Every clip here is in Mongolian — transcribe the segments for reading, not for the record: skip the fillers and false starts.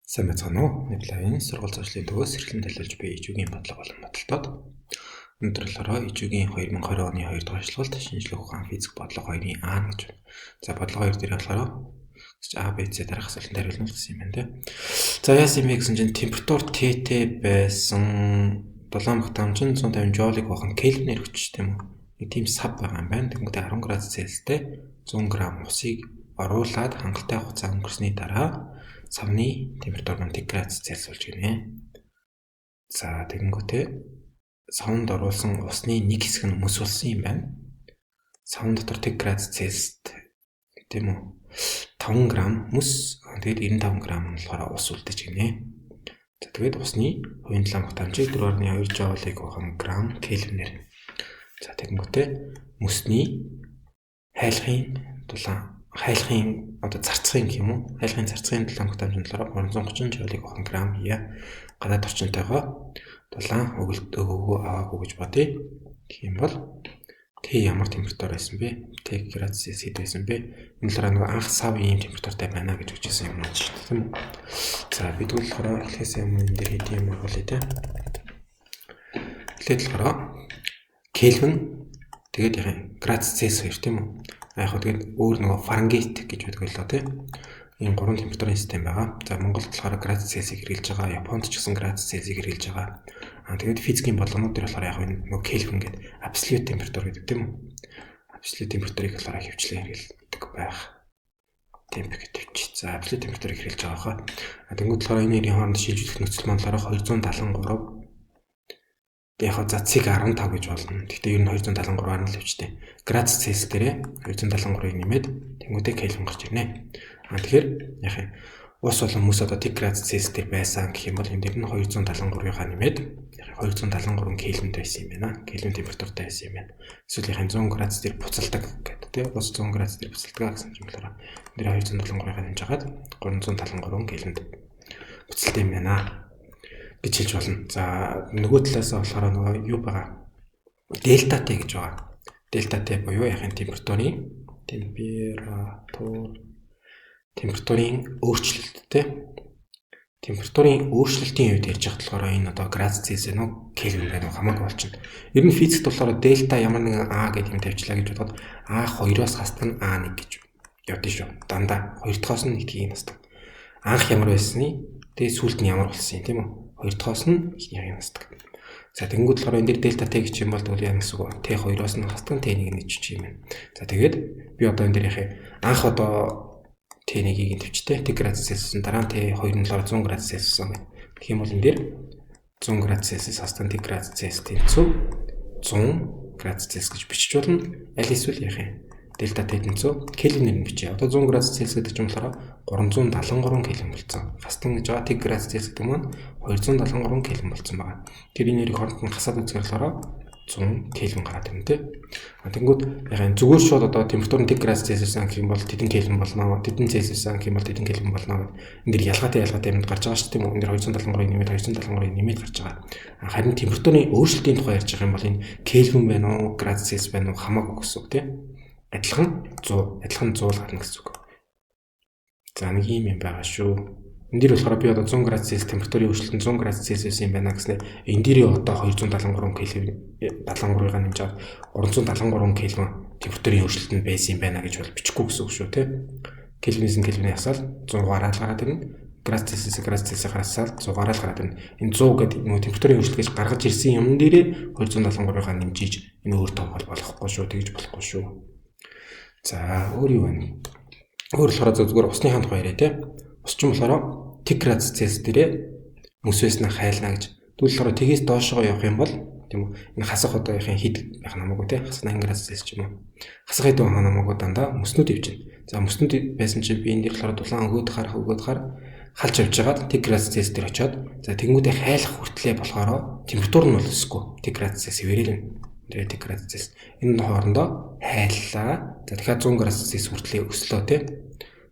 Сайн байцгаана уу? Нэвлэгийн сургууль зуршлын төвөөс эрхлэн төлөөлж буй ижүүгийн бодлого болон бодолтод өнөөдөр болохоор ижүүгийн 2020 оны 2 дугаар ажиллагалт шинжлэх ухаан физик бодлого 2-ын А гэж байна. За бодлого 2 дээр болохоор А, Б, С дараах асуултанд хариулна гэсэн юм байна те. За яасан юм бэ гэсэн чинь температур Т байсан 7 мах дамжин 150 жоулыг бохно кельвинээр хүчтэй тийм үү? Нэг тийм сав байгаа юм байна. Тэгмээ 10 градус Цельстэй 100 г усыг оруулаад хангалттай хугацаа өнгөрсний дараа савны температур нь 1 градус Цельс болж гинэ. За тэгэнгүүтээ савнд оруулсан усны нэг хэсэг нь мөс болсон юм байна. Савн дотор 1 градус Цельсд тийм үү 5 г мөс тэгээд 95 г нь болохоор ус үлдэж гинэ. За тэгээд усны хувийн 7 мах дамжийг 4.2 жоулыг бохно грамм кельвинээр. За тэгэнгүүтээ мөсний хайлахын одоо зарцгын гэх юм уу? Хайлахын зарцгын 7 мах дамжин болохоор 330 жоулыг бохно грамм я гадаад орчинтойгоо 7 өгөө аваагүй гэж бодъё. Гэх юм бол Т ямар температур байсан бэ? Т градус Цельсид байсан бэ? Энэ болохоор нэг анх сав ийм температуртай байна гэж үжсэн юм байна шүү дээ, тийм үү? За бид болохоор эхлээс өмнө энэ дээр хэд юм болоо те. Эхлээд болохоор кельвин тэгээд яг градус Цельс хоёр тийм үү? Яг хөө тэгээд өөр нөгөө фаренгейт гэж байдаг лөө те. Ийм гурван температурын систем байгаа. За Монголд болохоор градус Цельсийг хэрэгжилж байгаа, Японд ч гэсэн градус Цельсийг хэрэгжилж байгаа. Тэгээд физикийн болгонууд дээр болохоор яг нөгөө кельвин гэдэг абсолют температур гэдэг тийм үү? Абсолют температурыг болохоор хөвчлэн хэрэглэдэг байх. Темп гэдэг чи. За абсолют температурыг хэрэглэж байгаа хаа. Тэнгүүд болохоор энэ нэрийн хооронд шилжүүлэх нөхцөл мандлаараа 273 яг за цэг 15 гэж болно. Гэхдээ ер нь 273-аар нь л өвчтэй. Градус Цельс дээрээ 273-ыг нэмээд тэнгүүдээ кельвин гарч ирнэ. Тэгэхээр яг ус болон мөс одоо 1 градус Цельс дээр байсан гэх юм бол энэ дээр нь 273-ыг нэмээд 273 кельвинд байсан юм байна. Кельвин температуртай байсан юм байна. Эсвэл яг 100 градус дээр буцалдаг гэдэг тийм ус 100 градус дээр буцалдаг гэсэн юм болохоор энэ дээр 273-ыг нэмж хагаад 373 кельвинд буцалтай юм байна гэж хэлж болно. За нөгөө талаас болохоор нөгөө юу байгаа? Дельта Т гэж байгаа. Дельта Т буюу яг температурын өөрчлөлттэй. Температурын өөрчлөлтийн үед ярьж байгаа болохоор энэ одоо градус Цельс нөө кельвин байна уу хамаагүй болчихно. Ер нь физикт болохоор дельта ямар нэгэн А гэдэг юм тавьчлаа гэж бодоход А2-оос хасдаг нь А1 гэж явдсан шүү. Дандаа 2-оос нь нэгтгэхийн хасдаг. Анх ямар байсны тэгээ сүүлд нь ямар болсон юм тийм үү? 2-оос нь яг хасдаг. За тэгэнгүүт болохоор энэ дээр дельта Т гэж юм бол тэгвэл яг гэсэн үг Т2-оос нь хасдаг Т1-ийг нь жиж юм байна. За тэгээд би одоо энэ дээр яг анх одоо Т1-ийг төвчтэй 1 градус Цельсийн дараа Т2-ын 100 градус Цельс гэх юм бол энэ дээр 100 градус Цельсиас хасдаг 1 градус Цельс тэнцүү 100 градус Цельс гэж бичиж болно. Аль эсвэл яг дельта Т тэнцүү кельвинээр нь бичээ. Одоо 100 градус Цельс гэдэг юм болохоор 373 кельвин болсон. Хасдаг гэж байгаа 1 градус Цельс гэдэг маань 273 кельвин болсон байгаа. Тэр энэ нэрийг хооронд нь хасаад үзэхээр 100 кельвин гараад ирнэ тэ. Тэгэнгүүт яг зүгээр шууд одоо температур нь 1 градус Цельсиас гэх юм бол тэдэн кельвин болно. Тэдэн Цельсиас гэх юм бол тэдэн кельвин болно. Энэ дэр ялгаатай юмд гарч байгаа шүү дээ. Энэ дэр 273-ыг нэмээд 273-ыг нэмээд гарч байгаа. Харин температурын өөрчлөлтийн тухай ярьж байгаа юм бол энэ кельвин байна уу, градус Цельс байна уу хамаагүй гэсэн үг тэ. Адилхан 100 л гарна гэсэн үг. За нэг юм байгаа шүү. Энд дээр болохоор би одоо 100 градус Цельс температурын өөрчлөлт 100 градус Цельсиус юм байна гэснээр энэ дээр одоо 273 кельвин 73-ыг нэмж аваад 373 кельвин температурын өөрчлөлт нь байсан юм байна гэж бол бичихгүй гэсэн үг шүү тий. Кельвинээс нь кельвинээ хасаад 100-аар л гараад ирнэ. Градус Цельсиээс харсаад 100-аар л гараад ирнэ. Энэ 100 гэдэг нөгөө температурын өөрчлөлт гэж гаргаж ирсэн юм дээрээ 273-ыг нэмжиж энэ өөр тоог болохгүй шүү, тэгж болохгүй шүү. За өөр юу вэ? Өөр болохоор зүгээр усны хаан тухай яриа тий. Ус ч юм болохоор 1 градус Цельс дээрээ мөс байснаа хайлна гэж. Тэгвэл болохоор тгээс доошоо явах юм бол тийм үү? Энэ хасах одоо яхин хэд байх намаагүй тий. Хасна 1 градус Цельс ч юм уу. Хасах хэд байх намаагүй дандаа мөснүүд явчихна. За мөснүүд байсан чинь би энэ дээр болохоор дулаан өгөөд хаар халж явж байгаад 1 градус Цельс дээр очиод за тэнгүүдээ хайлах хүртлээр болохоор температур нь бол өсөхгүй 1 градус Цельс вэрэлэн. Тэр 1 градус Цельс. Энэ хоорондоо хайллаа. За дахиад 100 градус Цельс хүртлээр өслөө тий.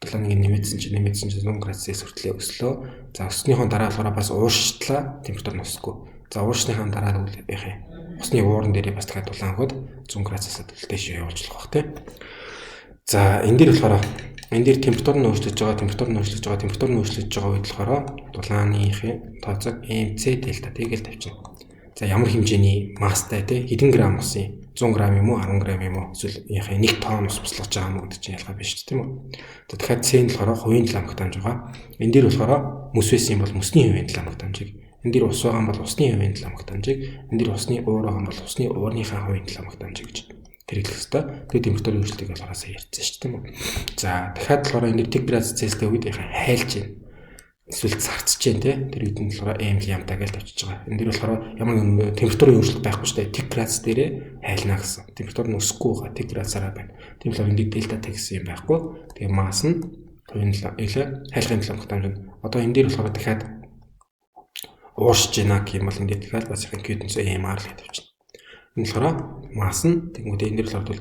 Долооныг нэмээдсэн чинь 100 градус Цельс хүртлээр өслөө. За өснөхийн дараа болохоор бас уурштлаа температур нь өсөхгүй. За уурсныхаа дараа нь яг усны ууран дээрээ бас дахиад дулаан өгөөд 100 градусаас дээш явуулж болох бах тий. За энэ дээр болохоор энэ дээр температур нь өөрчлөж байгаа үед болохоор дулааныхын тооцоог mc delta тэгээл тавьчихна. За ямар хэмжээний масстай те хэдэн грамм усын 100 г юм уу 10 г юм уу эсвэл 1 тонн ус буслаж байгаа юм уу гэдэг чинь ялгаа биш тийм үү. За дахиад C нь болохоор хувийн ламгт дамж байгаа. Энэ дээр болохоор мөс байсан бол мөсний хувийн ламгт дамжиг. Энэ дээр ус байгаа бол усны хувийн ламгт дамжиг. Энэ дээр усны уур байгаа бол усны уурныхаа хувийн ламгт дамжиг гэж тэр хэлэх хэвээр. Тэгээд температурын өөрчлөлтийг болохоор сая ярьсан шүү дээ тийм үү. За дахиад болохоор энэ тэг градус Цельстэй үед хайлж байна. Эсвэл зарцж जैन тий тэр үед нь болохоор m лямбда гэж тавьчихж байгаа. Энэ дэр болохоор ямар нэгэн температурын өөрчлөлт байхгүй шүү дээ. Тэг градус дээрээ хайлна гэсэн. Температур нь өсөхгүй байгаа. Тэг градусаараа байна. Тийм болохоор энэ дэлта Т гэсэн юм байхгүй. Тэгээ масс нь хайлгын ламгт дамжин. Одоо энэ дээр болохоор дахиад ууршиж байна гэх юм бол энэ дээр дахиад бас их Q-тэй MR л тавьчихна. Энэ болохоор масс нь тэгмүүдээ энэ дээр болохоор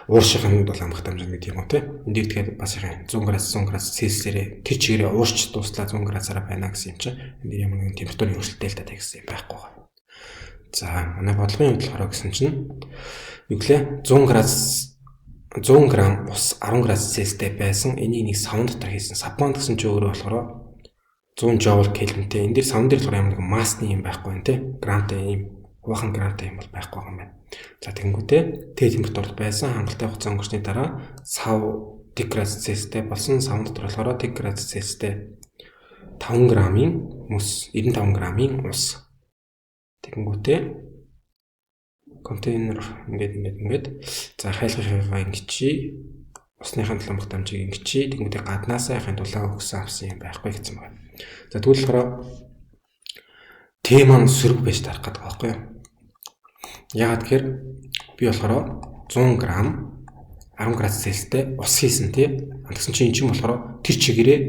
ууршихын бол ламгт дамжин гэдэг юм уу тий. Энд дээр тэгэхээр бас их 100 градус Цельсиэрээ тэр чигээрээ уурч дуслаа 100 градусаараа байна гэсэн юм чинь энэ дээр ямар нэгэн температурын өөрчлөлт дельта Т гэсэн юм байхгүй байна. За манай бодлогын хувьд болохоор гэсэн чинь юу гэлээ 100 г ус 10 градус Цельстэй байсан энийг нэг савн дотор хийсэн. Савн гэсэн чинь өөрөө болохоор 100 joule Kelvinтэй. Энэ дээр савн дээр болохоор ямар нэгэн массны юм байхгүй байна тий. Грамтай юм хувахан грамтай юм бол байхгүй юм байна. За тэгэнгүүтээ Т температурт байсан хангалттай хугацаа өнгөрсний дараа сав тэг градус Цельстэй болсон. Савн дотор болохоор тэг градус Цельстэй 5 г-ийн мөс 95 г-ийн ус. Тэгэнгүүтээ контейнер ингээд за хайлгахыгаа ингэчи усныхаа ламгт дамжийг ингэчи тэгэнгүүтээ гаднаасаа яхын дулаан өгсөн авсан юм байхгүй гэсэн байна. За тэгвэл болохоор Т маань сөрөг байж тарах гэдэг байхгүй юу? Яагаад гэхээр би болохоор 100 г 10 градус Цельстэй ус хийсэн тий. Тэгсэн чинь эн чинь болохоор тэр чигээрээ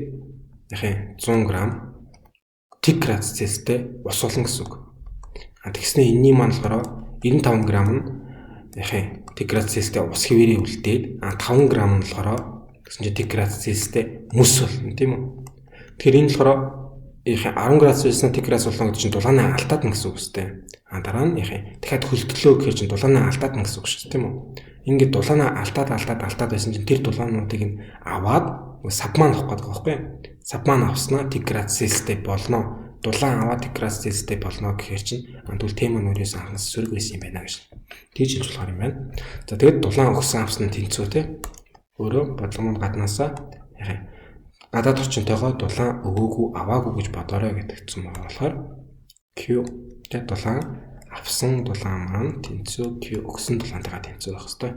яхаа 100 г тэг градус Цельстэй ус болно гэсэн үг. Тэгснээ энэний маань болохоор 95 г нь яхаа тэг градус Цельстэй ус хэвээрээ үлдээд 5 г нь болохоор гэсэн чинь тэг градус Цельстэй мөс болно тийм үү? Тэгэхээр энэ болохоор 10 градус байсан тэг градус болно гэдэг чинь дулааны алтаад нь гэсэн үг үстэй. Дараа нь дахиад хөлтлөө гэхээр чинь дулааны алтаад нь гэсэн үг шүү дээ тийм үү? Ингээд дулааны алтаад байсан чинь тэр дулаануудыг нь аваад сабман авах гэдэг байхгүй юу? Сабман авснаа тэг градус Цельстэй болно. Дулаан аваад тэг градус Цельстэй болно гэхээр чинь тэгвэл Т маань өөрөөс анхаас сөрөг байсан юм байна гэж. Тэгж хэлж болохоор юм байна. За тэгээд дулаан өгсөн авсан тэнцүү те. Өөрөө бодлогын гаднаасаа гадаад орчинтойгоо дулаан өгөөгүй аваагүй гэж бодоорой гэдэгцэн байгаа болохоор Q тэгээд дулаан авсан дулаан маань тэнцүү Q өгсөн дулаантайгаа тэнцүү байх хэвээр.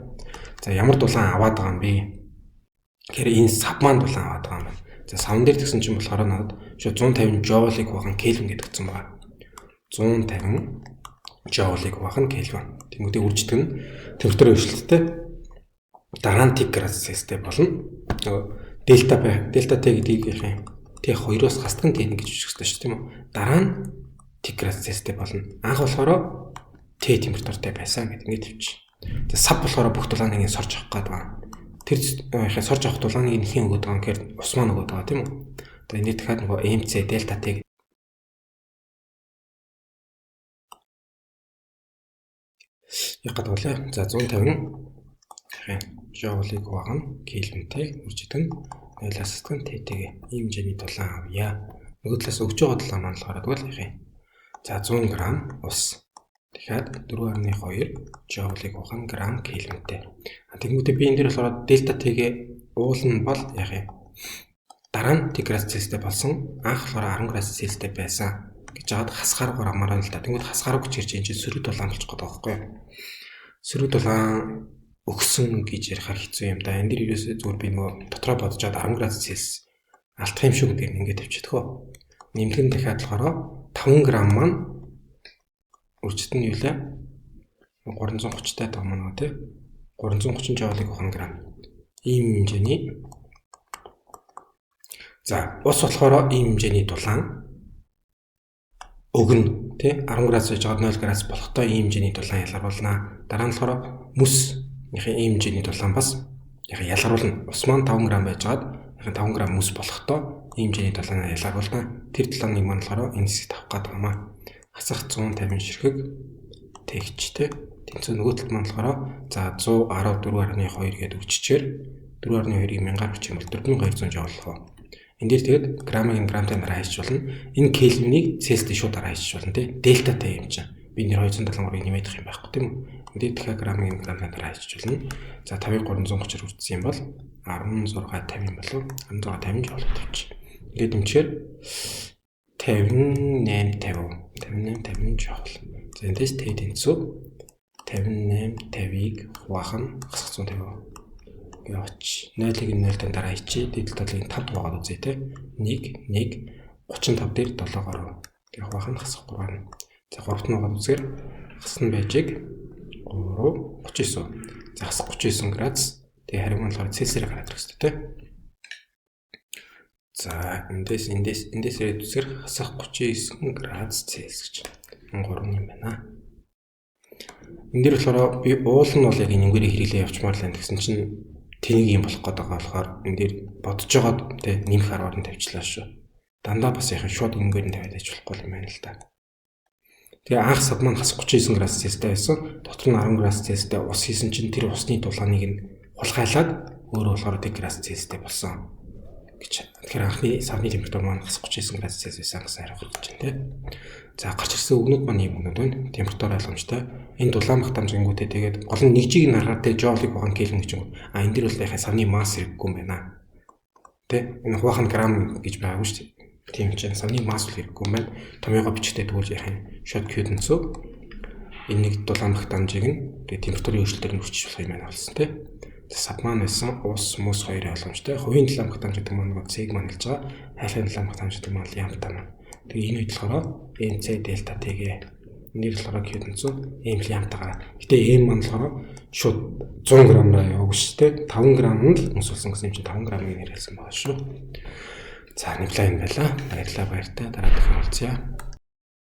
За ямар дулаан аваад байгаа юм бэ? Тэгэхээр энэ сав маань дулаан аваад байгаа юм байна. За савн дээр тэгсэн чинь болохоор надад шууд 150 joule-ыг хувахан Kelvin гэдэгцэн байгаа. 150 joule-ыг хувахан Kelvin. Тэнгүүдээ үрждэг нь температурын өөрчлөлттэй дараа нь тэг градус Цельстэй болно. Дельта Т гэдгийг Т2-оос хасдаг Т гэж бичиж өгсөн шүү тийм үү? Дараа нь тэг градус Цельстэй болно. Анх болохоор Т температуртай байсан гэдэг ингэ тавьчих. Тэгээ сав болохоор бүх дулааныг нь сорж авах гэдэг байна. Тэр сорж авах дулааныг нь хэн өгöd байгаа гэхээр ус маань өгöd байгаа тийм үү? Тэгээ энэ дахиад нөгөө mc дельта Т яг гэдэг болоо. За 150 joule-ыг хуваана Kelvinтэй үржигдэн нойласган Т-тэй ийм хэмжээний дулаан авъя. Нөгөө талаас өгж байгаа дулаан маань болохоор тэгвэл за 100 г ус дахиад 4.2 joule-ыг хуваана грамм Kelvinтэй. Тэгмүүдээ би энэ дээр болохоор дельта Т-гээ уулна бол дараа нь тэг градус Цельстэй болсон. Анх болохоор 10 градус Цельстэй байсан гэж хаад хасгааргаар амаараа л да. Тэгмүүд хасгаараа гэж энэ чинь сөрөг дулаан болчих гээд байгаа байхгүй юу? Сөрөг дулаан өгсөн гэж ярихаар хэцүү юм да. Энд дээр ерөөсөө зүгээр би нөгөө дотроо бодож чад 10 градус Цельс алдах юм шүү гэдэг ингээд тавьчихдаг хөө. Нэмгэн дахиад болохоор 5 г маань үржигдэн нь юу лээ? 330-тай тоо манай тий. 330 joule-ыг 1 г. Ийм хэмжээний. За, ус болохоор ийм хэмжээний дулаан өгнө тий. 10 градус байж байгаа 0 градус болохтой ийм хэмжээний дулаан ялгаруулна. Дараа нь болохоор мөс ийм хэмжээний дулаан бас ялгаруулна. Ус маань 5 г байжгаад 5 г мөс болохтой ийм хэмжээний дулаан ялгаруулна. Тэр дулааныг маань болохоор энэ хэсэгт авах гэдэг юм аа. Хасах 150 ширхэг тэгчтэй. Тэнцүү нөгөө талд маань болохоор за 114.2 гэдэг үгчээр 4.2-ийг 1000-аар бичих юм бол 4200 joule болох уу. Энд дээр тэгээд грамыг грамтай дараа хайчих болно. Энэ кельвинийг цельстэй шууд дараа хайчих болно тий. Дельтатай юм чинь. Би нэр 273-ыг нэмэх юм байхгүй тийм үү? Энд дээр дахиад грамыг грамтай дараа хайчих болно. За 5330-аар үрдсэн юм бол 1650 юм болов. 1650 joule тавьчих. Ингээд дэмчээр 5850 joule. За эндээс Т тэнцүү 5850-ыг хуваах нь хасах 150 яваач. 0-ыг 0-тай дараа ичээ. Дээд талын 5 дугаагаад үзье те. 1 35 дээр 7-оор. Тэгээ хуваах нь хасах 3. За 3-т нь угаад үзэхээр хасна байжиг 39. За хасах 39 градус. Тэгээ харин болохоор Цельсиэр гараад ирэх хэрэгтэй те. За эндээс ирээд үзэхээр хасах 39 градус Цельс гэж 3 юм байна. Энд дээр болохоор би уул нь бол яг энэгээр хэрэглээ явчмаар л гэсэн чинь тэнийг юм болох гээд байгаа болохоор энэ дээр бодож байгаад тэ нэмэх аргаар нь тавьчлаа шүү. Дандаа бас яхаа шууд энэгээр нь тавиад ажиж болохгүй юм байна л да. Тэгээ анх сав маань хас 39 градус Цельстэй байсан. Дотор нь 10 градус Цельстэй ус хийсэн чинь тэр усны дулааныг нь хулгайлаад өөрөө болохоор 10 градус Цельстэй болсон гэж. Тэгэхээр анхны савны температур маань хас 39 градус Цельс байсан гэсэн хариу гарч байна тий. За гарч ирсэн өгнүүд маань юм өгнүүд байна. Температур ойлгомжтой. Энэ дулаан багтаамжингүүтээ тэгээд гол нь нэг жиг наргаар тэ жоолыг баган кельвин гэж юм. Энэ дэр бол яхаа савны масс хэрэггүй юм байна. Тэ энэ хуваах грамм гэж байгаагүй шүү дээ. Тийм ч савны масс хэрэггүй юм байна. Томьёогоо бичгтээ тэгвэл яхаа шот кьюдэнцөө энэ нэг дулаан багтаамжийг нь тэгээд температурын өөрчлөлтөөр нь хүчиж болох юм байна болсон тэ. Сав маань байсан ус мөс хоёр ойлгомжтой. Хувийн дулаан багтаамж гэдэг маань цэг маань хэлж байгаа. Хайлтын дулаан багтаамж гэдэг маань ямтаа маань. Тэгээ энэ үед болохоор НЦ дельта Т-гээ нэр болохоор кьюдэнцөө M лямтагаар. Гэтэ M маань болохоор шууд 100 г-аар яваагүй шүү дээ. 5 г нь л өмсүүлсэн гэсэн юм чинь 5 г-ыг нэр хэлсэн байгаа шүү. За нэглээ юм байла. Баярлалаа баяртай. Дараа дахин уулзъя.